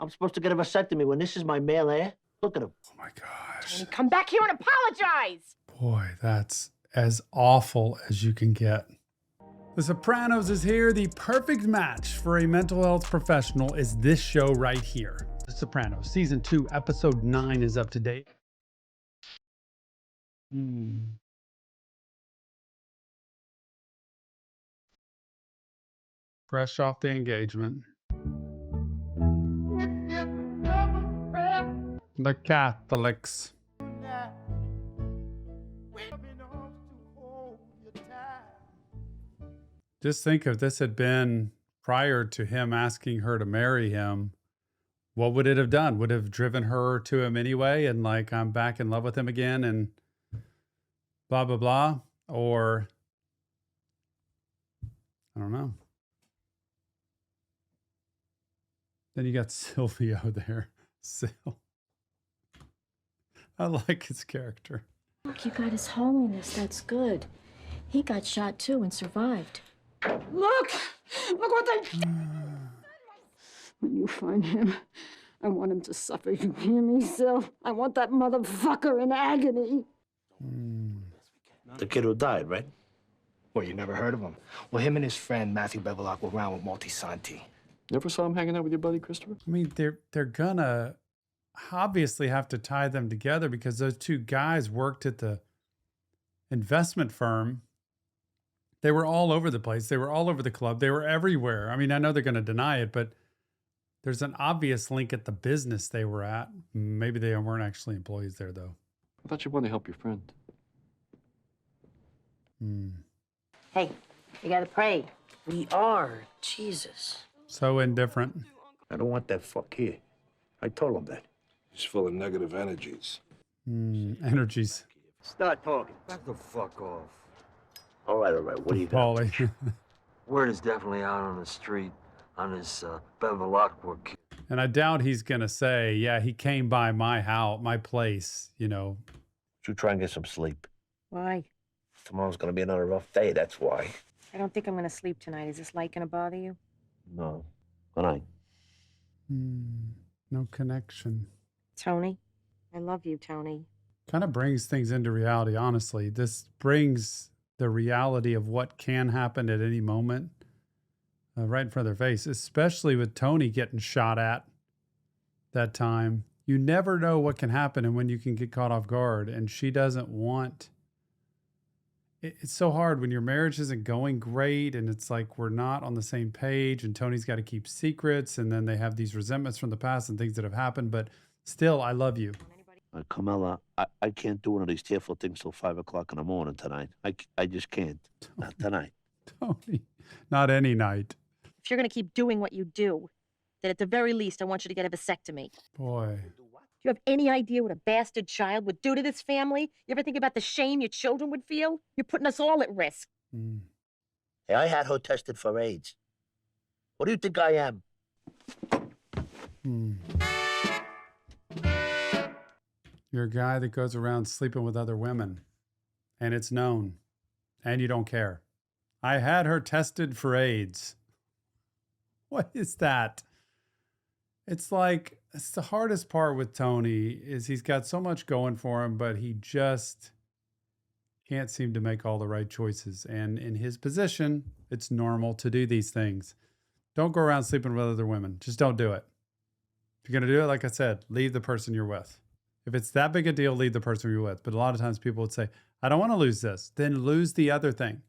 I'm supposed to get a vasectomy when this is my male heir? Look at him. Oh my gosh. Tony, come back here and apologize. Boy, that's as awful as you can get. The Sopranos is here. The perfect match for a mental health professional is this show right here. The Sopranos, season 2, episode 9 is up to date. Fresh off the engagement. The Catholics. Just think if this had been prior to him asking her to marry him, what would it have done? Would it have driven her to him anyway and like, I'm back in love with him again and blah, blah, blah? Or, I don't know. Then you got Silvio there. Sil. I like his character. Look, you got His Holiness. That's good. He got shot too and survived. Look what they... When you find him, I want him to suffer. You hear me, Sil? I want that motherfucker in agony. The kid who died, right? Well, you never heard of him? Well, him and his friend Matthew Bevilacqua were around with Multisanti. Never saw him hanging out with your buddy Christopher? I mean, they're gonna obviously have to tie them together because those two guys worked at the investment firm. They were all over the place. They were all over the club. They were everywhere. I mean, I know they're going to deny it, but there's an obvious link at the business they were at. Maybe they weren't actually employees there, though. I thought you wanted to help your friend. Hey, you gotta pray. We are Jesus. So indifferent. I don't want that fuck here. I told him that. He's full of negative energies. Energies. Start talking. Back the fuck off. All right. What do you got? Paulie. Word is definitely out on the street on this Bevilacqua kid. And I doubt he's going to say, yeah, he came by my house, my place, you know. Should try and get some sleep. Why? Tomorrow's gonna be another rough day, that's why. I don't think I'm gonna sleep tonight. Is this light gonna bother you? No. Good night. No connection. Tony? I love you, Tony. Kind of brings things into reality, honestly. This brings the reality of what can happen at any moment right in front of their face, especially with Tony getting shot at that time. You never know what can happen and when you can get caught off guard. And she doesn't want... It's so hard when your marriage isn't going great and it's like we're not on the same page and Tony's got to keep secrets and then they have these resentments from the past and things that have happened. But still, I love you. Carmela, I can't do one of these tearful things till 5 o'clock in the morning tonight. I just can't. Not tonight. Tony, not any night. If you're gonna keep doing what you do, then at the very least, I want you to get a vasectomy. Boy. Do you have any idea what a bastard child would do to this family? You ever think about the shame your children would feel? You're putting us all at risk. Hey, I had her tested for AIDS. What do you think I am? You're a guy that goes around sleeping with other women, and it's known, and you don't care. I had her tested for AIDS. What is that? It's like, it's the hardest part with Tony is he's got so much going for him, but he just can't seem to make all the right choices. And in his position, it's normal to do these things. Don't go around sleeping with other women. Just don't do it. If you're going to do it, like I said, leave the person you're with. If it's that big a deal, leave the person you're with. But a lot of times people would say, I don't want to lose this. Then lose the other thing.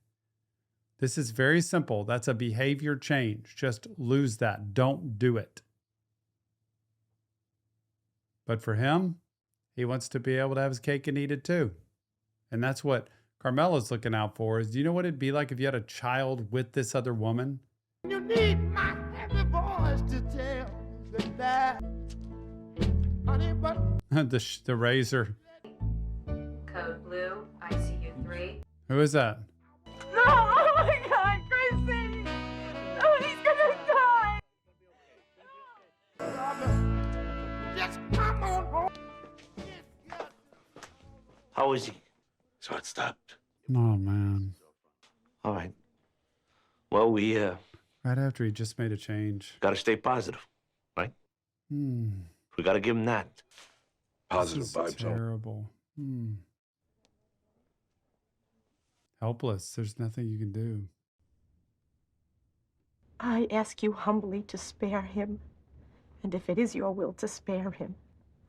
This is very simple. That's a behavior change. Just lose that. Don't do it. But for him, he wants to be able to have his cake and eat it too. And that's what Carmela's looking out for is, do you know what it'd be like if you had a child with this other woman? You need my happy voice to tell that honey, but the razor. Code blue, ICU 3. Who is that? No! Oh my God, Chrissy! Oh, he's gonna die! just come on home. How is he? So it stopped. Oh, man. All right. Well, we Right after he just made a change. got to stay positive, right? We got to give him that. Positive This is vibes. terrible. Helpless. There's nothing you can do. I ask you humbly to spare him. And if it is your will to spare him,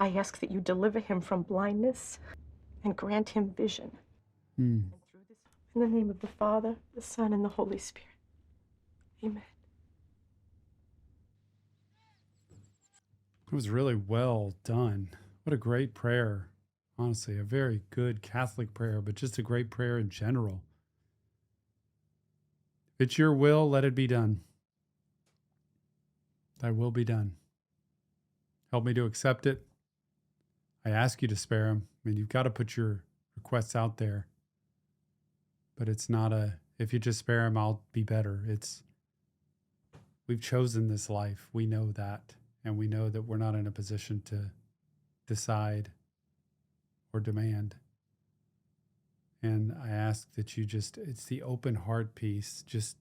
I ask that you deliver him from blindness and grant him vision. And through this, in the name of the Father, the Son, and the Holy Spirit. Amen. It was really well done. What a great prayer. Honestly, a very good Catholic prayer, but just a great prayer in general. If it's your will, let it be done. Thy will be done. Help me to accept it. I ask you to spare him. I mean, you've got to put your requests out there. But it's not if you just spare him, I'll be better. We've chosen this life. We know that. And we know that we're not in a position to decide or demand. And I ask that you it's the open heart piece. Just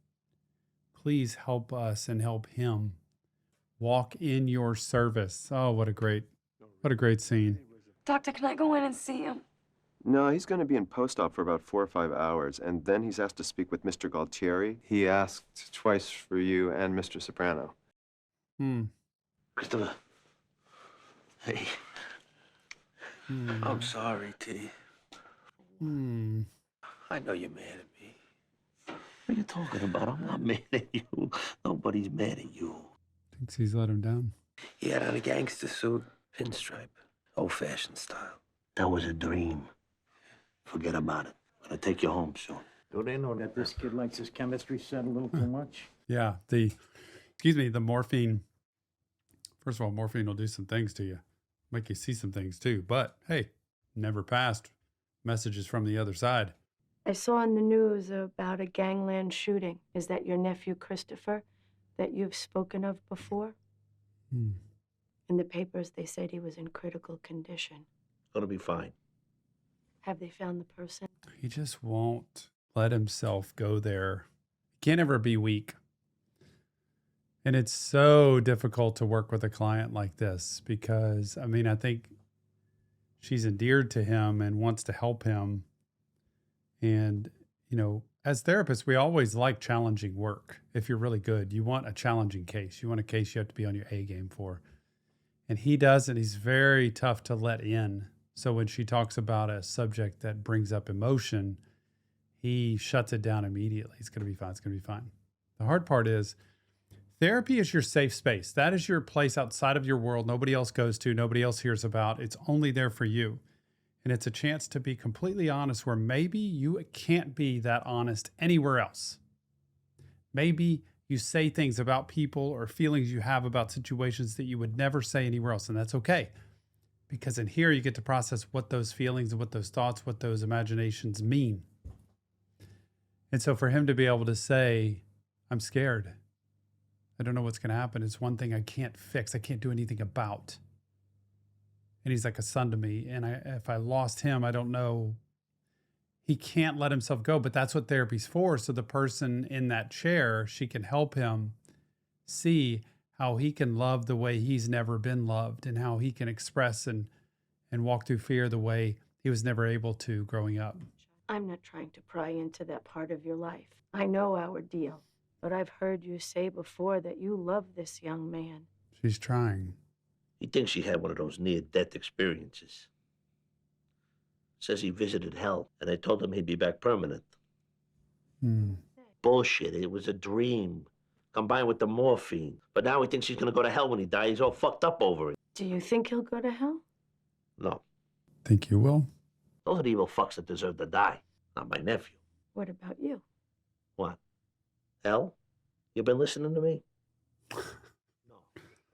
please help us and help him walk in your service. Oh, what a great scene. Doctor, can I go in and see him? No, he's going to be in post-op for about 4 or 5 hours, and then he's asked to speak with Mr. Galtieri. He asked twice for you and Mr. Soprano. Christopher. Hey. I'm sorry, T. I know you're mad at me. What are you talking about? I'm not mad at you. Nobody's mad at you. Thinks he's let him down. He had on a gangster suit, pinstripe, old-fashioned style. That was a dream. Forget about it. I'm gonna take you home soon. Do they know that this kid likes his chemistry set a little too much? Yeah, the morphine. First of all, morphine will do some things to you. Make you see some things too. But hey, never passed. Messages from the other side. I saw in the news about a gangland shooting. Is that your nephew, Christopher, that you've spoken of before? In the papers, they said he was in critical condition. Gonna be fine. Have they found the person? He just won't let himself go there. He can't ever be weak. And it's so difficult to work with a client like this because, I think she's endeared to him and wants to help him. And, as therapists, we always like challenging work. If you're really good, you want a challenging case. You want a case you have to be on your A game for. And he doesn't. He's very tough to let in. So when she talks about a subject that brings up emotion, he shuts it down immediately. It's going to be fine. It's going to be fine. The hard part is therapy is your safe space. That is your place outside of your world. Nobody else goes to, nobody else hears about. It's only there for you. And it's a chance to be completely honest where maybe you can't be that honest anywhere else. Maybe you say things about people or feelings you have about situations that you would never say anywhere else. And that's okay. Because in here, you get to process what those feelings and what those thoughts, what those imaginations mean. And so for him to be able to say, I'm scared. I don't know what's going to happen. It's one thing I can't fix. I can't do anything about. And he's like a son to me. And if I lost him, I don't know. He can't let himself go, but that's what therapy's for. So the person in that chair, she can help him see how he can love the way he's never been loved and how he can express and walk through fear the way he was never able to growing up. I'm not trying to pry into that part of your life. I know our deal, but I've heard you say before that you love this young man. She's trying. He thinks she had one of those near-death experiences. Says he visited hell, and they told him he'd be back permanent. Bullshit. It was a dream, combined with the morphine. But now he thinks he's gonna go to hell when he dies. He's all fucked up over it. Do you think he'll go to hell? No. Think you will? Those are the evil fucks that deserve to die, not my nephew. What about you? What? Hell? You been listening to me?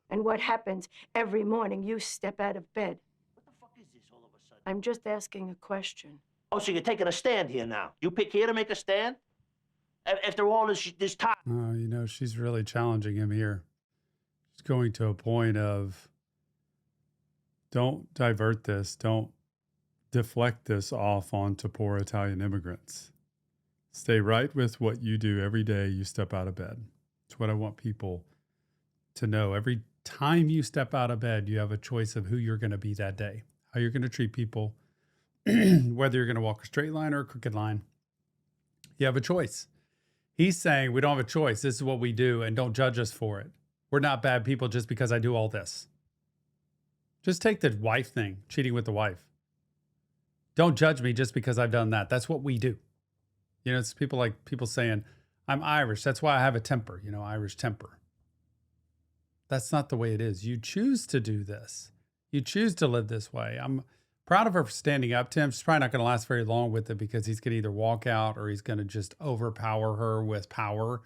And what happens every morning you step out of bed? What the fuck is this all of a sudden? I'm just asking a question. Oh, so you're taking a stand here now? You pick here to make a stand? After all this time? Oh, she's really challenging him here. She's going to a point of, don't divert this. Don't deflect this off onto poor Italian immigrants. Stay right with what you do every day you step out of bed. It's what I want people to know. Every time you step out of bed, you have a choice of who you're going to be that day, how you're going to treat people, whether you're going to walk a straight line or a crooked line. You have a choice. He's saying we don't have a choice. This is what we do, and don't judge us for it. We're not bad people just because I do all this. Just take the wife thing, cheating with the wife. Don't judge me just because I've done that. That's what we do. You know, it's people saying, I'm Irish. That's why I have a temper, you know, Irish temper. That's not the way it is. You choose to do this. You choose to live this way. I'm proud of her for standing up to him. She's probably not going to last very long with it because he's going to either walk out or he's going to just overpower her with power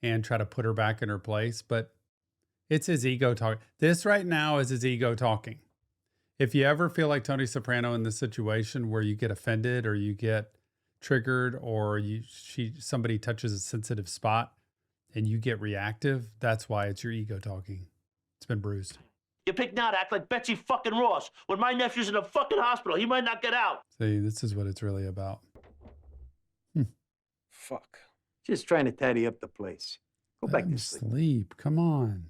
and try to put her back in her place. But it's his ego talking. This right now is his ego talking. If you ever feel like Tony Soprano in this situation where you get offended or you get triggered or somebody touches a sensitive spot and you get reactive, that's why it's your ego talking. It's been bruised. You pick now to act like Betsy fucking Ross. When my nephew's in a fucking hospital, he might not get out. See, this is what it's really about. Fuck. Just trying to tidy up the place. Go back to sleep. Come on.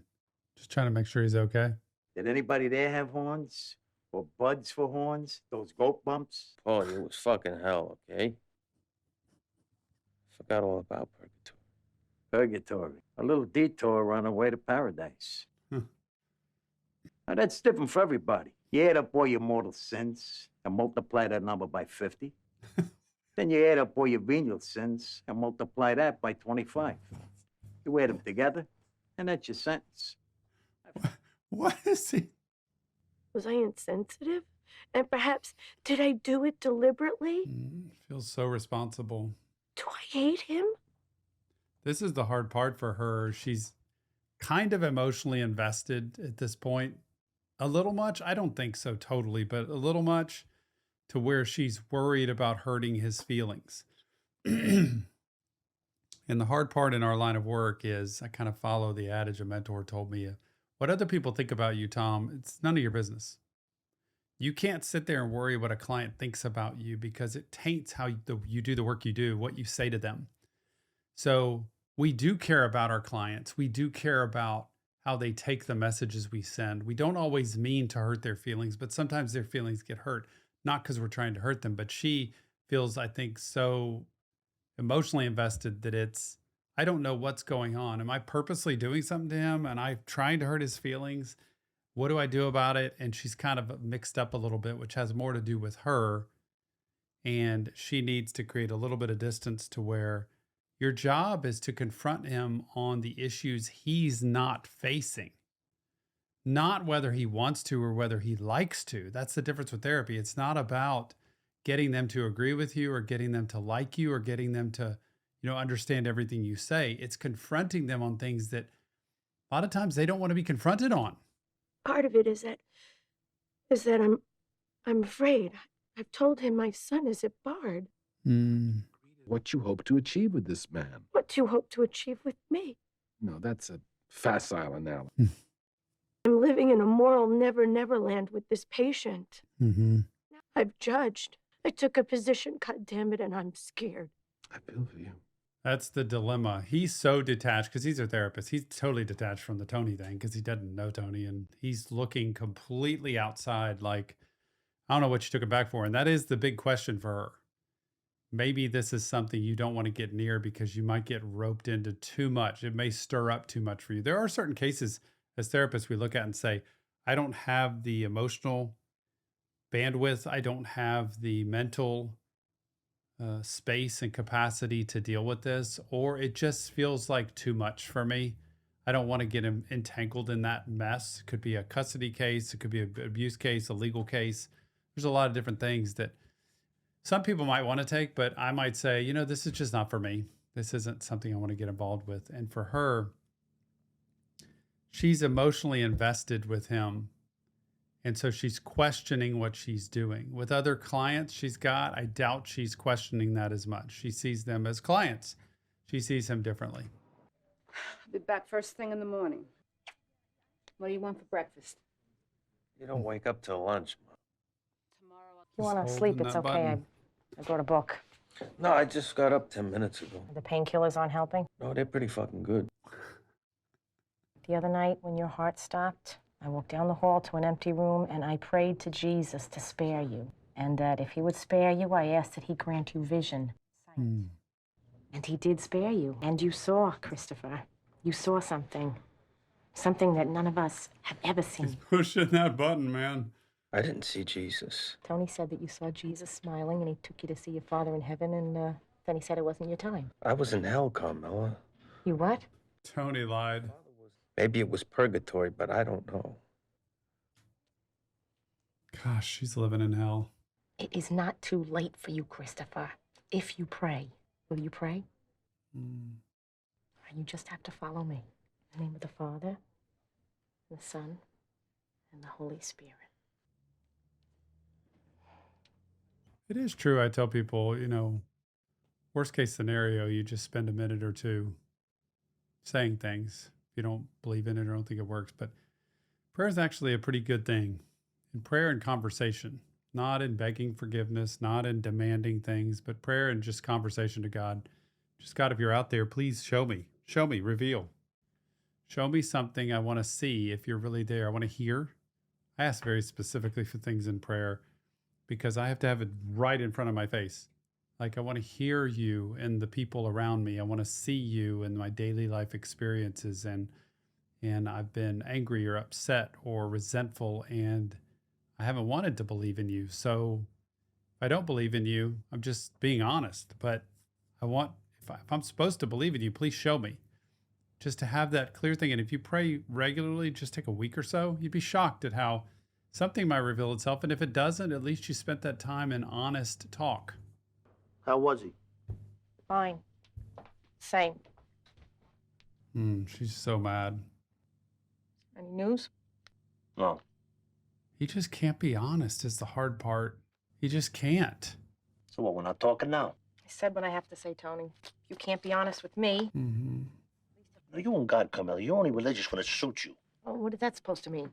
Just trying to make sure he's okay. Did anybody there have horns? Or buds for horns? Those goat bumps? Oh, it was fucking hell, okay? Forgot all about purgatory. Purgatory. A little detour on the way to paradise. Now, that's different for everybody. You add up all your mortal sins and multiply that number by 50. Then you add up all your venial sins and multiply that by 25. You add them together, and that's your sentence. What is he? Was I insensitive? And perhaps, did I do it deliberately? Feels so responsible. Do I hate him? This is the hard part for her. She's kind of emotionally invested at this point. A little much? I don't think so totally, but a little much to where she's worried about hurting his feelings. And the hard part in our line of work is I kind of follow the adage a mentor told me, what other people think about you, Tom, it's none of your business. You can't sit there and worry what a client thinks about you because it taints how you do the work you do, what you say to them. So we do care about our clients. We do care about how they take the messages we send. We don't always mean to hurt their feelings, but sometimes their feelings get hurt, not because we're trying to hurt them, but she feels, I think, so emotionally invested that I don't know what's going on. Am I purposely doing something to him? And I'm trying to hurt his feelings? What do I do about it? And she's kind of mixed up a little bit, which has more to do with her. And she needs to create a little bit of distance to where your job is to confront him on the issues he's not facing, not whether he wants to or whether he likes to. That's the difference with therapy. It's not about getting them to agree with you or getting them to like you or getting them to, understand everything you say. It's confronting them on things that a lot of times they don't want to be confronted on. Part of it is that I'm afraid. I've told him my son is a bard. What you hope to achieve with this man? What do you hope to achieve with me? No, that's a facile analogy. I'm living in a moral never land with this patient. I've judged. I took a position, goddammit, and I'm scared. I feel for you. That's the dilemma. He's so detached because he's a therapist. He's totally detached from the Tony thing because he doesn't know Tony. And he's looking completely outside like, I don't know what you took him back for. And that is the big question for her. Maybe this is something you don't want to get near because you might get roped into too much. It may stir up too much for you. There are certain cases as therapists we look at and say, I don't have the emotional bandwidth. I don't have the mental space and capacity to deal with this, or it just feels like too much for me. I don't want to get him entangled in that mess. It could be a custody case. It could be an abuse case, a legal case. There's a lot of different things that some people might want to take, but I might say, this is just not for me. This isn't something I want to get involved with. And for her, she's emotionally invested with him. And so she's questioning what she's doing. With other clients she's got, I doubt she's questioning that as much. She sees them as clients. She sees him differently. I'll be back first thing in the morning. What do you want for breakfast? You don't wake up till lunch, Mom. If you want to sleep, it's okay. I brought a book. No, I just got up 10 minutes ago. The painkillers aren't helping? No, they're pretty fucking good. The other night when your heart stopped, I walked down the hall to an empty room and I prayed to Jesus to spare you. And that if he would spare you, I asked that he grant you vision. And he did spare you. And you saw, Christopher. You saw something. Something that none of us have ever seen. He's pushing that button, man. I didn't see Jesus. Tony said that you saw Jesus smiling and he took you to see your father in heaven, and then he said it wasn't your time. I was in hell, Carmela. You what? Tony lied. Maybe it was purgatory, but I don't know. Gosh, she's living in hell. It is not too late for you, Christopher. If you pray. Will you pray? You just have to follow me. In the name of the Father, the Son, and the Holy Spirit. It is true. I tell people, you know, worst case scenario, you just spend a minute or two saying things. If you don't believe in it or don't think it works. But prayer is actually a pretty good thing. In prayer and conversation, not in begging forgiveness, not in demanding things, but prayer and just conversation to God. Just, God, if you're out there, please show me, reveal. Show me something I want to see if you're really there. I want to hear. I ask very specifically for things in prayer because I have to have it right in front of my face. Like, I want to hear you and the people around me. I want to see you in my daily life experiences. And I've been angry or upset or resentful, and I haven't wanted to believe in you. So if I don't believe in you, I'm just being honest. But I want, if I'm supposed to believe in you, please show me. Just to have that clear thing. And if you pray regularly, just take a week or so, you'd be shocked at how something might reveal itself. And if it doesn't, at least you spent that time in honest talk. How was he? Fine. Same. She's so mad. Any news? No. He just can't be honest is the hard part. He just can't. So what, we're not talking now? I said what I have to say, Tony. You can't be honest with me. No, you and God, Carmela. You're only religious when it suits you. Oh, what is that supposed to mean?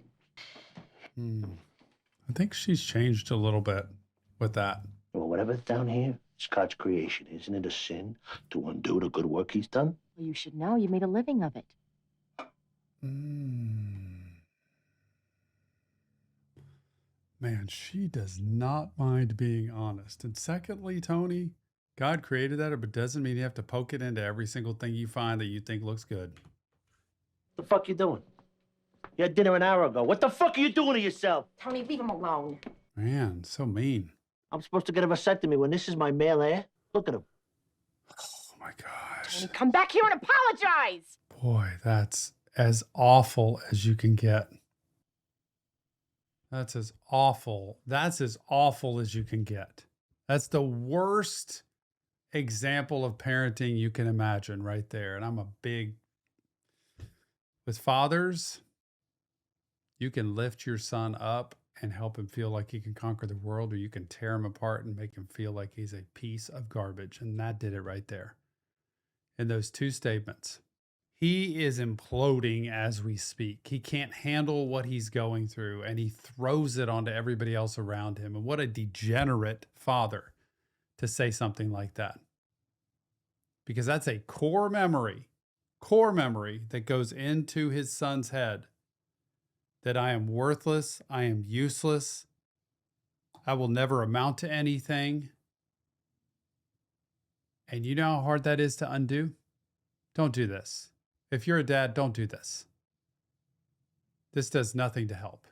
I think she's changed a little bit with that. Well, whatever's down here, it's God's creation. Isn't it a sin to undo the good work he's done? Well, you should know. You made a living of it. Man, she does not mind being honest. And secondly, Tony, God created that, but doesn't mean you have to poke it into every single thing you find that you think looks good. What the fuck you doing? You had dinner an hour ago. What the fuck are you doing to yourself? Tony, leave him alone. Man, so mean. I'm supposed to get a vasectomy when this is my male heir? Look at him. Oh my gosh. Tony, come back here and apologize. Boy, that's as awful as you can get. That's as awful. That's as awful as you can get. That's the worst example of parenting you can imagine right there. And I'm a big, with fathers, you can lift your son up and help him feel like he can conquer the world, or you can tear him apart and make him feel like he's a piece of garbage. And that did it right there. In those two statements. He is imploding as we speak. He can't handle what he's going through, and he throws it onto everybody else around him. And what a degenerate father to say something like that. Because that's a core memory that goes into his son's head. That I am worthless, I am useless, I will never amount to anything. And you know how hard that is to undo? Don't do this. If you're a dad, don't do this. This does nothing to help.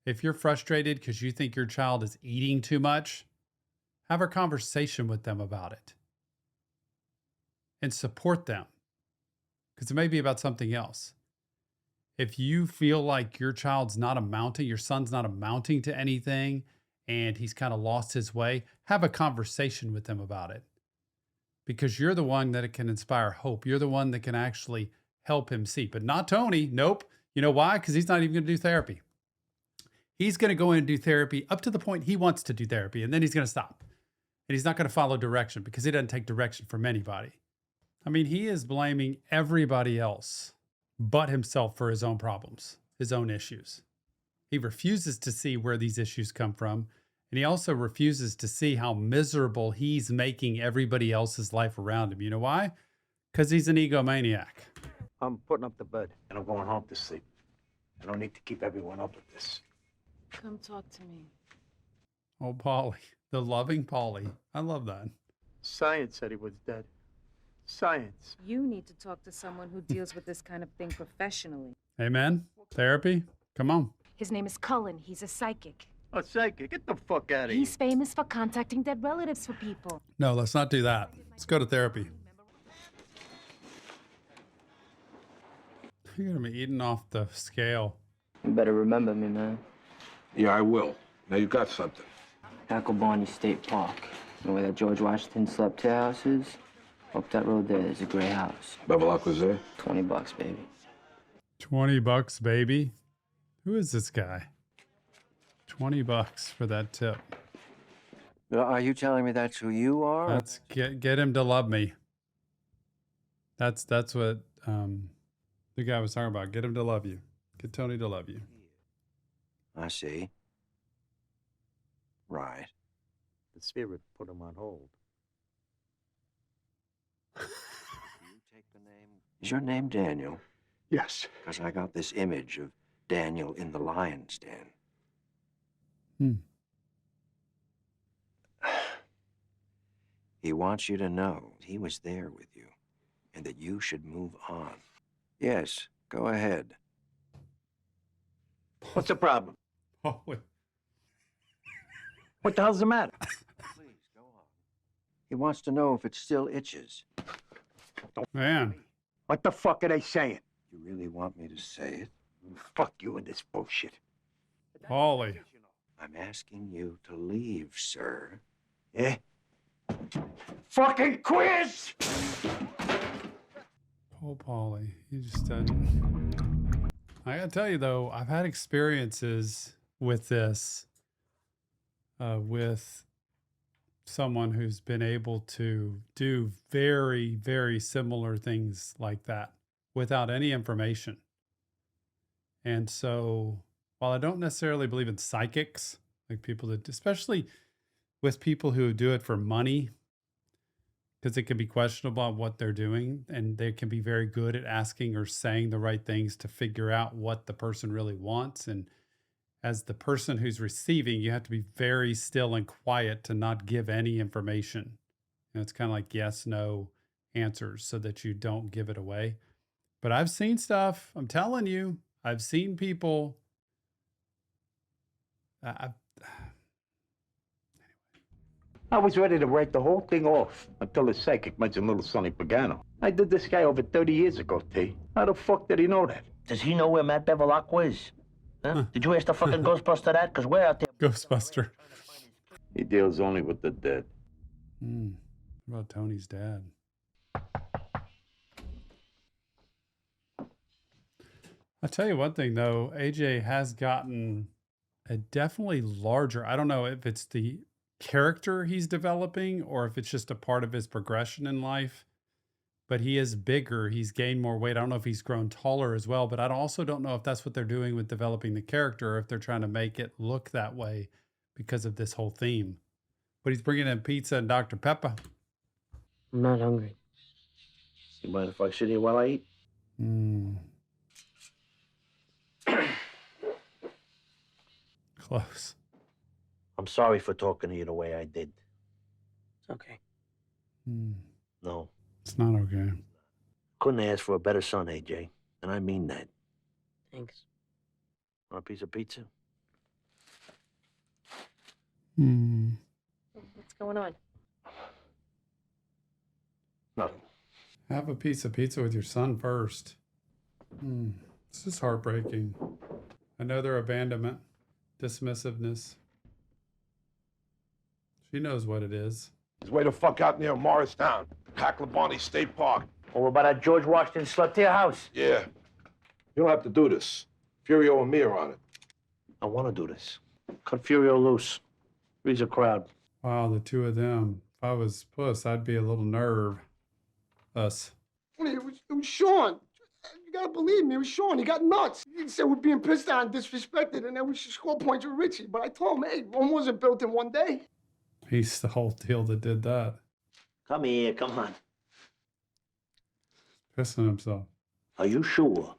If you're frustrated because you think your child is eating too much, have a conversation with them about it. And support them. Because it may be about something else. If you feel like your child's not amounting, your son's not amounting to anything, and he's kind of lost his way, have a conversation with them about it. Because you're the one that it can inspire hope. You're the one that can actually help him see. But not Tony. Nope. You know why? Because he's not even going to do therapy. He's going to go in and do therapy up to the point he wants to do therapy, and then he's going to stop. And he's not going to follow direction because he doesn't take direction from anybody. I mean, he is blaming everybody else but himself for his own problems, his own issues. He refuses to see where these issues come from. And he also refuses to see how miserable he's making everybody else's life around him. You know why? Because he's an egomaniac. I'm putting up the bed, and I'm going home to sleep. I don't need to keep everyone up with this. Come talk to me. Oh, Polly. The loving Polly. I love that. Science said he was dead. Science. You need to talk to someone who deals with this kind of thing professionally. Amen. Therapy? Come on. His name is Cullen. He's a psychic. A psychic? Get the fuck out of here. He's famous for contacting dead relatives for people. No, let's not do that. Let's go to therapy. You're going to be eating off the scale. You better remember me, man. Yeah, I will. Now you got something. Barney State Park. You know where that George Washington slept two houses? Up that road there's a gray house. Beverlock was there? $20, baby. $20, baby. Who is this guy? $20 for that tip. Are you telling me that's who you are? Let's get him to love me. That's what the guy was talking about. Get him to love you. Get Tony to love you. I see. Right. The spirit put him on hold. Is your name Daniel? Yes. Because I got this image of Daniel in the lion's den. He wants you to know he was there with you and that you should move on. Yes, go ahead. What's the problem? Oh, wait. What the hell's the matter? Please, go on. He wants to know if it still itches. Man. What the fuck are they saying? You really want me to say it? Fuck you and this bullshit. Polly. I'm asking you to leave, sir. Eh? Fucking quiz! Poor Polly. He just doesn't. I gotta tell you though, I've had experiences with this, with someone who's been able to do very, very similar things like that without any information. And so, while I don't necessarily believe in psychics, like people that, especially with people who do it for money, because it can be questionable on what they're doing, and they can be very good at asking or saying the right things to figure out what the person really wants. And as the person who's receiving, you have to be very still and quiet to not give any information. And it's kind of like yes, no answers so that you don't give it away. But I've seen stuff. I'm telling you, I've seen people. I was ready to write the whole thing off until the psychic mentioned little Sonny Pagano. I did this guy over 30 years ago, T. How the fuck did he know that? Does he know where Matt Bevilacqua is? Huh? Did you ask the fucking Ghostbuster that? Because we're out there. Ghostbuster. He deals only with the dead. What about Tony's dad? I'll tell you one thing, though. AJ has gotten a definitely larger, I don't know if it's the character he's developing or if it's just a part of his progression in life, but he is bigger. He's gained more weight. I don't know if he's grown taller as well, but I also don't know if that's what they're doing with developing the character, or if they're trying to make it look that way because of this whole theme. But he's bringing in pizza and Dr. Pepper. I'm not hungry. You mind if I sit here while I eat? Close. I'm sorry for talking to you the way I did. It's okay. No. It's not okay. Couldn't ask for a better son, AJ. And I mean that. Thanks. Want a piece of pizza? What's going on? Nothing. Have a piece of pizza with your son first. This is heartbreaking. I know their abandonment, dismissiveness. She knows what it is. He's way the fuck out near Morristown, Barney State Park. Oh, what about that George Washington slept here house? Yeah. You don't have to do this. Furio and me are on it. I want to do this. Cut Furio loose. Raise a crowd. Wow, the two of them. If I was Puss, I'd be a little nerve. Us. It was Sean. You gotta believe me, it was Sean. He got nuts. He said we're being pissed on and disrespected, and then we should score points with Richie. But I told him, hey, Rome wasn't built in one day. He's the whole deal that did that. Come here, come on. Pissing himself. Are you sure?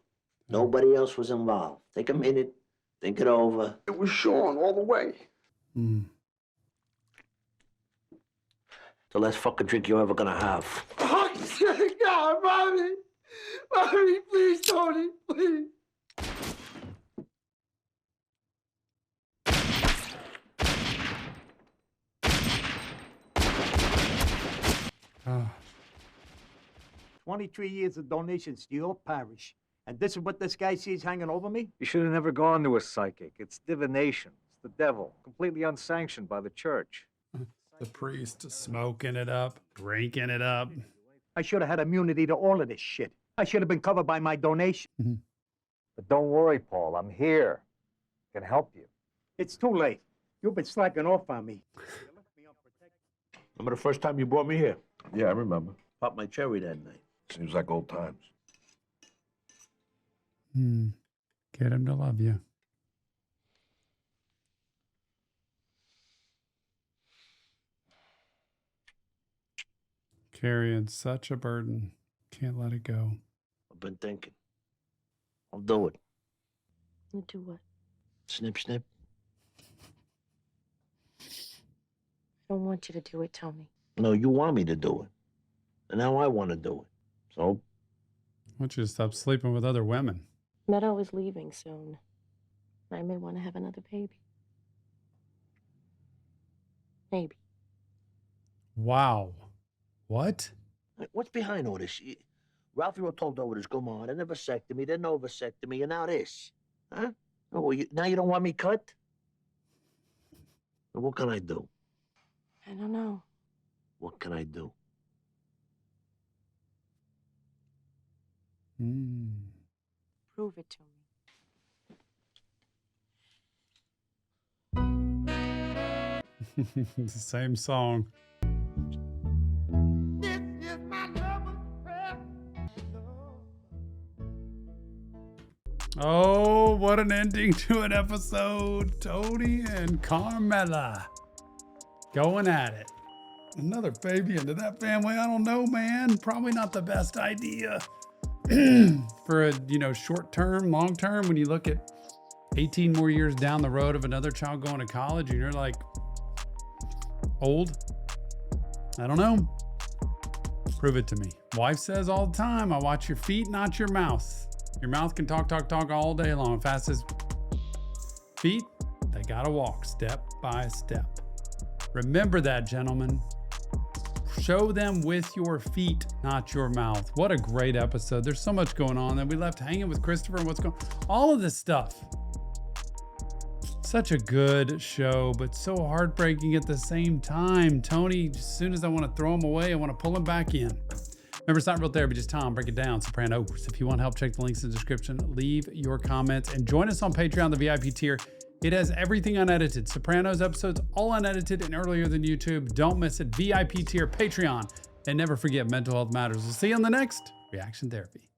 Nobody else was involved. Take a minute, think it over. It was Sean all the way. Hmm. The last fucking drink you're ever gonna have. Oh, God, Mommy! Mommy, please, Tony, please. Oh. 23 years of donations to your parish. And this is what this guy sees hanging over me? You should have never gone to a psychic. It's divination. It's the devil. Completely unsanctioned by the church. The priest smoking it up, drinking it up. I should have had immunity to all of this shit. I should have been covered by my donation. But don't worry, Paul. I'm here. I can help you. It's too late. You've been slacking off on me. Remember the first time you brought me here? Yeah, I remember. Popped my cherry that night. Seems like old times. Get him to love you. Carrying such a burden. Can't let it go. I've been thinking. I'll do it. You do what? Snip, snip. I don't want you to do it, Tony. No, you want me to do it. And now I want to do it. So? I want you to stop sleeping with other women. Meadow is leaving soon. I may want to have another baby. Maybe. Wow. What? What's behind all this? Ralphie wrote told over this, come on, then a vasectomy, then no vasectomy, and now this. Huh? Oh, now you don't want me cut? What can I do? I don't know. What can I do? Prove it to me. It's the same song. Oh, what an ending to an episode. Tony and Carmela going at it. Another baby into that family. I don't know, man. Probably not the best idea for a, short term, long term, when you look at 18 more years down the road of another child going to college and you're like old. I don't know. Prove it to me. Wife says all the time, I watch your feet, not your mouth. Your mouth can talk all day long. Fast as feet, they gotta walk step by step. Remember that, gentlemen. Show them with your feet, not your mouth. What a great episode. There's so much going on that we left hanging with Christopher and what's going on. All of this stuff. Such a good show, but so heartbreaking at the same time. Tony, as soon as I want to throw him away, I want to pull him back in. Remember, it's not real therapy, just Tom. Break it down. Sopranos. If you want help, check the links in the description. Leave your comments and join us on Patreon, the VIP tier. It has everything unedited. Sopranos episodes, all unedited and earlier than YouTube. Don't miss it. VIP tier, Patreon. And never forget, mental health matters. We'll see you on the next Reaction Therapy.